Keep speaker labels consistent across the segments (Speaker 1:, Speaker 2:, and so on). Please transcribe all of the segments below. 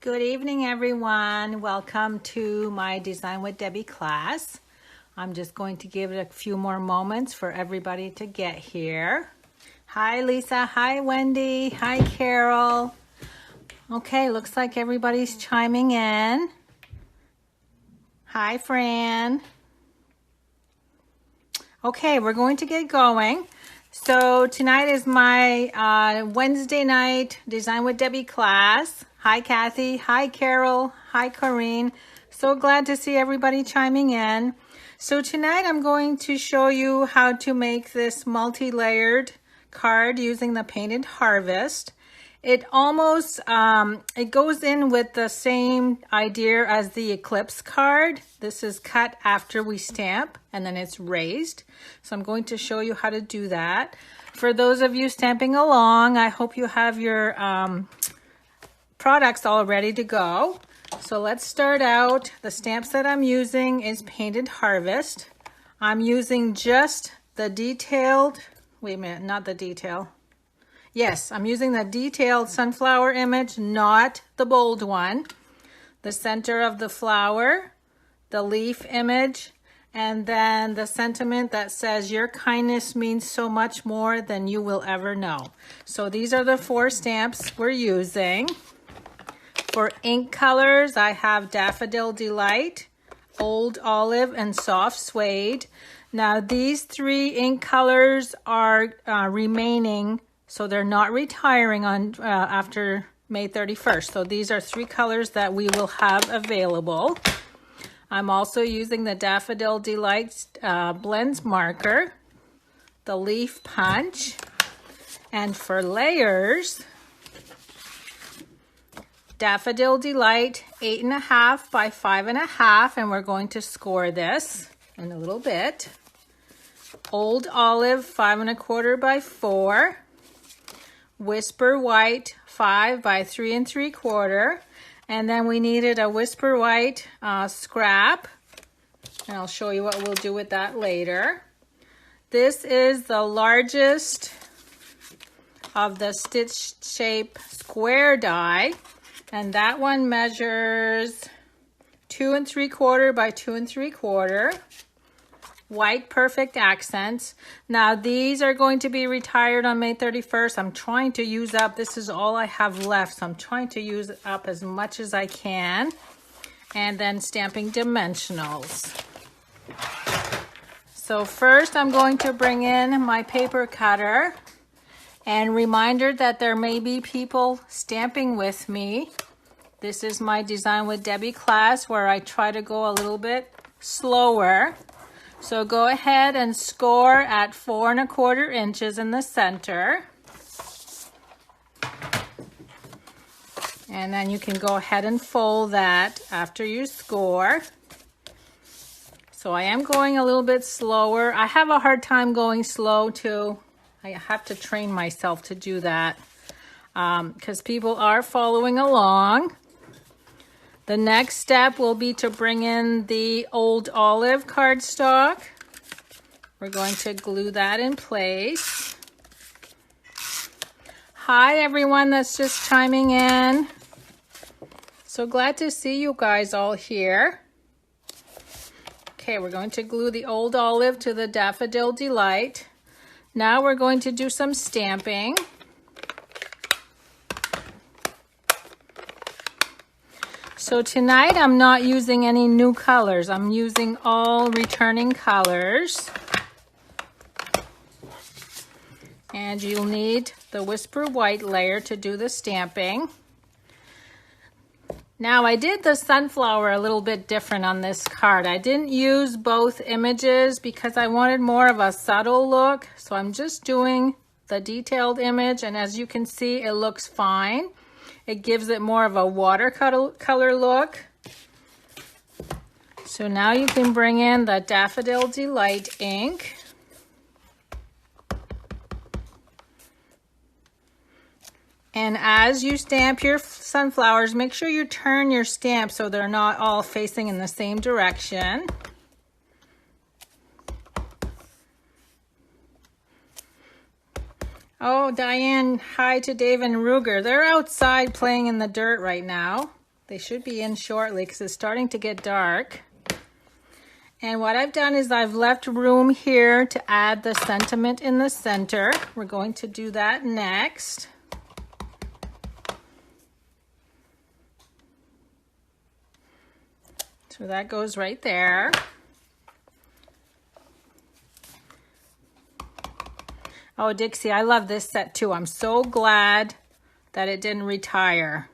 Speaker 1: Good evening, everyone. Welcome to my Design with Debbie class. I'm just going to give it a few more moments for everybody to get here. Hi, Lisa. Hi, Wendy. Hi, Carol. Okay, looks like everybody's chiming in. Hi, Fran. Okay, we're going to get going. So tonight is my Wednesday night Design with Debbie class. Hi, Kathy. Hi, Carol. Hi, Corrine. So glad to see everybody chiming in. So tonight I'm going to show you how to make this multi-layered card using the Painted Harvest. It almost, it goes in with the same idea as the Eclipse card. This is cut after we stamp and then it's raised. So I'm going to show you how to do that. For those of you stamping along, I hope you have your products all ready to go. So let's start out. The stamps that I'm using is Painted Harvest. I'm using just the detailed, wait a minute, not the detail. Yes, I'm using the detailed sunflower image, not the bold one. The center of the flower, the leaf image, and then the sentiment that says your kindness means so much more than you will ever know. So these are the 4 stamps we're using. For ink colors, I have Daffodil Delight, Old Olive, and Soft Suede. Now these 3 ink colors are remaining, so they're not retiring on after May 31st. So these are 3 colors that we will have available. I'm also using the Daffodil Delight Blends marker, the Leaf Punch, and for layers, Daffodil Delight 8.5 by 5.5, and we're going to score this in a little bit. Old Olive 5.25 by 4. Whisper White 5 by 3 3/4. And then we needed a Whisper White scrap. And I'll show you what we'll do with that later. This is the largest of the stitch shape square die. And that one measures 2 3/4 by 2 3/4. White Perfect Accents. Now these are going to be retired on May 31st. I'm trying to use up, this is all I have left, so I'm trying to use up as much as I can. And then Stamping Dimensionals. So first I'm going to bring in my paper cutter. And reminder that there may be people stamping with me. This is my Design with Debbie class where I try to go a little bit slower. So go ahead and score at 4 1/4 inches in the center. And then you can go ahead and fold that after you score. So I am going a little bit slower. I have a hard time going slow too. I have to train myself to do that because people are following along. The next step will be to bring in the Old Olive cardstock. We're going to glue that in place. Hi, everyone that's just chiming in. So glad to see you guys all here. Okay, we're going to glue the Old Olive to the Daffodil Delight. Now we're going to do some stamping. So tonight I'm not using any new colors. I'm using all returning colors. And you'll need the Whisper White layer to do the stamping. Now I did the sunflower a little bit different on this card. I didn't use both images because I wanted more of a subtle look. So I'm just doing the detailed image, and as you can see, it looks fine. It gives it more of a watercolor look. So now you can bring in the Daffodil Delight ink. And as you stamp your sunflowers, make sure you turn your stamp so they're not all facing in the same direction. Oh, Diane, hi to Dave and Ruger. They're outside playing in the dirt right now. They should be in shortly because it's starting to get dark. And what I've done is I've left room here to add the sentiment in the center. We're going to do that next. So that goes right there. Oh, Dixie, I love this set too. I'm so glad that it didn't retire.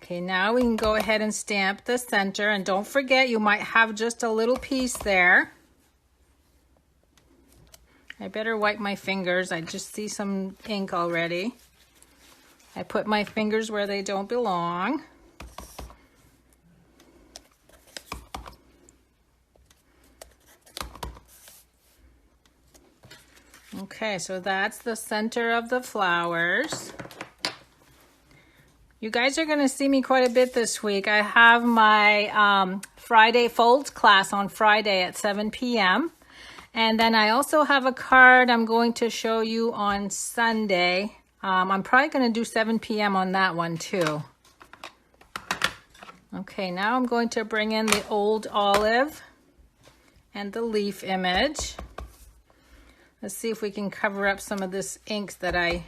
Speaker 1: Okay, now we can go ahead and stamp the center, and don't forget you might have just a little piece there. I better wipe my fingers. I just see some ink already. I put my fingers where they don't belong. Okay, so that's the center of the flowers. You guys are going to see me quite a bit this week. I have my Friday Folds class on Friday at 7 p.m. And then I also have a card I'm going to show you on Sunday. I'm probably going to do 7 p.m. on that one too. Okay, now I'm going to bring in the old olive and the leaf image. Let's see if we can cover up some of this ink that I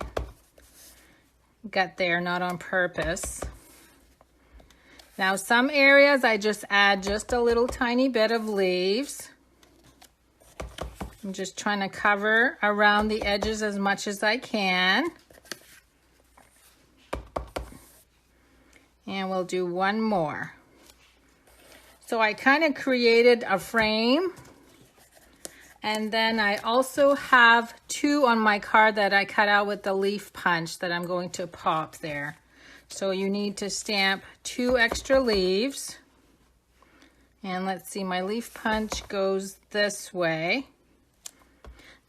Speaker 1: got there, not on purpose. Now some areas I just add just a little tiny bit of leaves. I'm just trying to cover around the edges as much as I can. And we'll do one more. So I kind of created a frame. And then I also have two on my card that I cut out with the leaf punch that I'm going to pop there. So you need to stamp 2 extra leaves. And let's see, my leaf punch goes this way.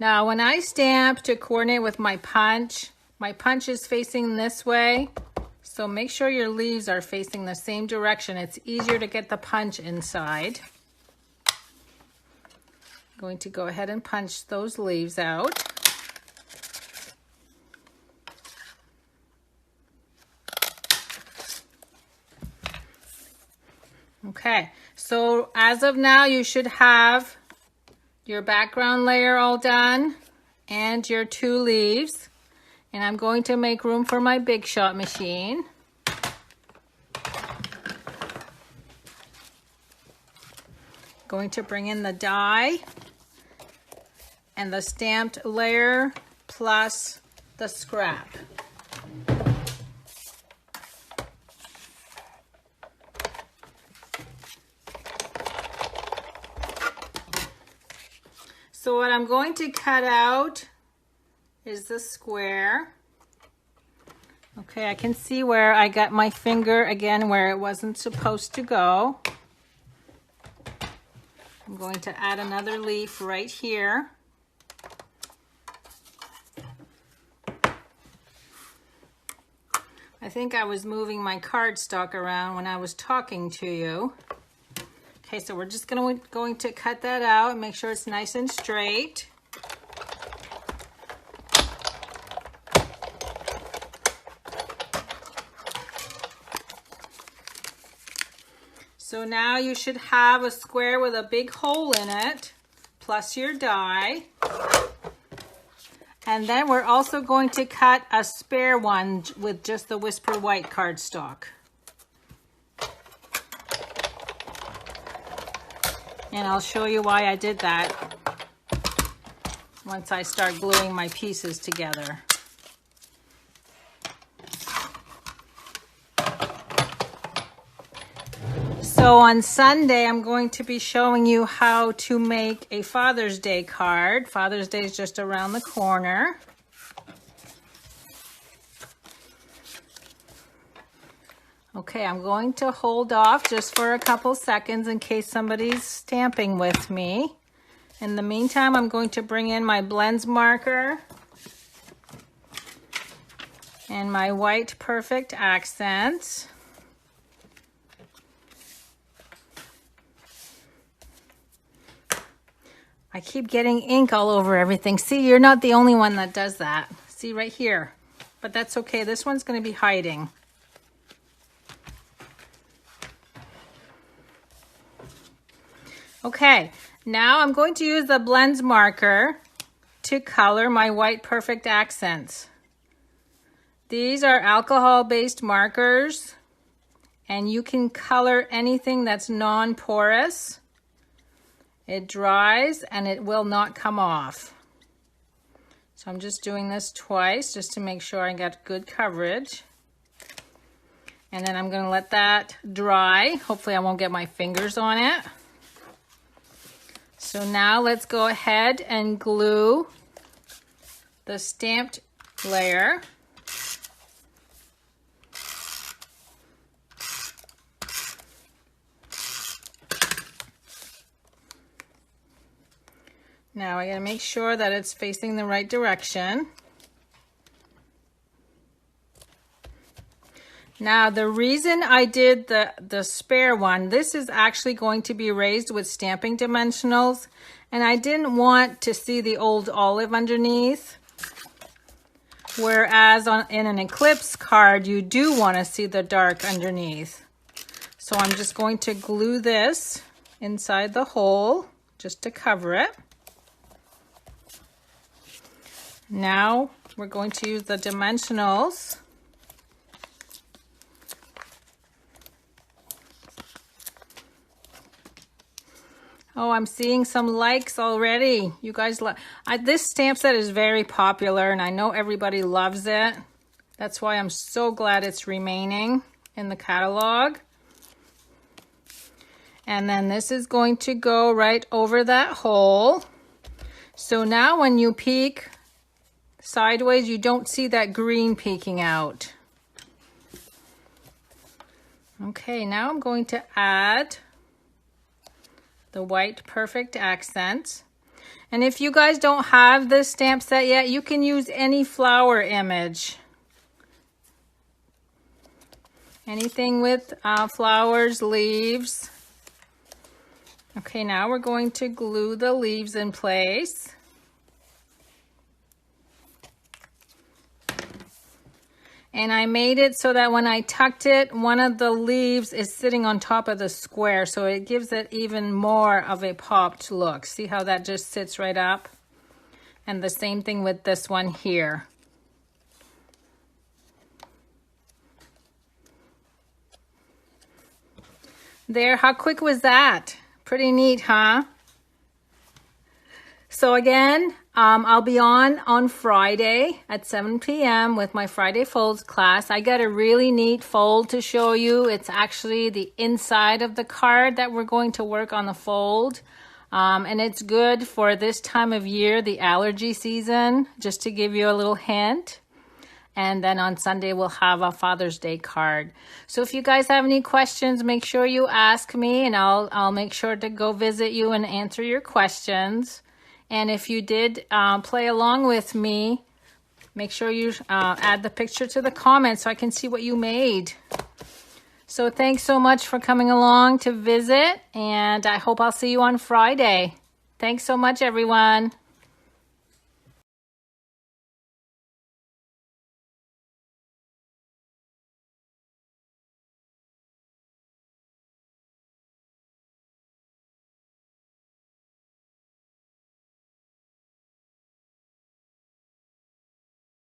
Speaker 1: Now when I stamp to coordinate with my punch is facing this way. So make sure your leaves are facing the same direction. It's easier to get the punch inside. Going to go ahead and punch those leaves out. Okay, so as of now, you should have your background layer all done and your 2 leaves. And I'm going to make room for my Big Shot machine. Going to bring in the die and the stamped layer plus the scrap. So what I'm going to cut out is the square. Okay, I can see where I got my finger again where it wasn't supposed to go. I'm going to add another leaf right here. I think I was moving my cardstock around when I was talking to you. Okay, so we're just going to cut that out and make sure it's nice and straight. So now you should have a square with a big hole in it, plus your die. And then we're also going to cut a spare one with just the Whisper White cardstock. And I'll show you why I did that once I start gluing my pieces together. So on Sunday, I'm going to be showing you how to make a Father's Day card. Father's Day is just around the corner. Okay, I'm going to hold off just for a couple seconds in case somebody's stamping with me. In the meantime, I'm going to bring in my blends marker and my white perfect accents. I keep getting ink all over everything. See, you're not the only one that does that. See right here. But that's okay. This one's going to be hiding. Okay, now I'm going to use the blends marker to color my white perfect accents. These are alcohol-based markers, and you can color anything that's non-porous. It dries and it will not come off. So I'm just doing this twice just to make sure I get good coverage. And then I'm going to let that dry. Hopefully I won't get my fingers on it. So now let's go ahead and glue the stamped layer. Now I gotta make sure that it's facing the right direction. Now the reason I did the spare one, this is actually going to be raised with stamping dimensionals, and I didn't want to see the old olive underneath. Whereas in an eclipse card, you do want to see the dark underneath. So I'm just going to glue this inside the hole just to cover it. Now we're going to use the dimensionals. Oh, I'm seeing some likes already. You guys, this stamp set is very popular and I know everybody loves it. That's why I'm so glad it's remaining in the catalog. And then this is going to go right over that hole. So now when you peek sideways, you don't see that green peeking out. Okay, now I'm going to add the white perfect accents. And if you guys don't have this stamp set yet, you can use any flower image. Anything with flowers, leaves. Okay, now we're going to glue the leaves in place. And I made it so that when I tucked it, one of the leaves is sitting on top of the square, so it gives it even more of a popped look. See how that just sits right up? And the same thing with this one here. There, how quick was that? Pretty neat, huh? So again, I'll be on Friday at 7 p.m. with my Friday Folds class. I got a really neat fold to show you. It's actually the inside of the card that we're going to work on the fold. And it's good for this time of year, the allergy season, just to give you a little hint. And then on Sunday, we'll have a Father's Day card. So if you guys have any questions, make sure you ask me and I'll make sure to go visit you and answer your questions. And if you did play along with me, make sure you add the picture to the comments so I can see what you made. So thanks so much for coming along to visit, and I hope I'll see you on Friday. Thanks so much, everyone.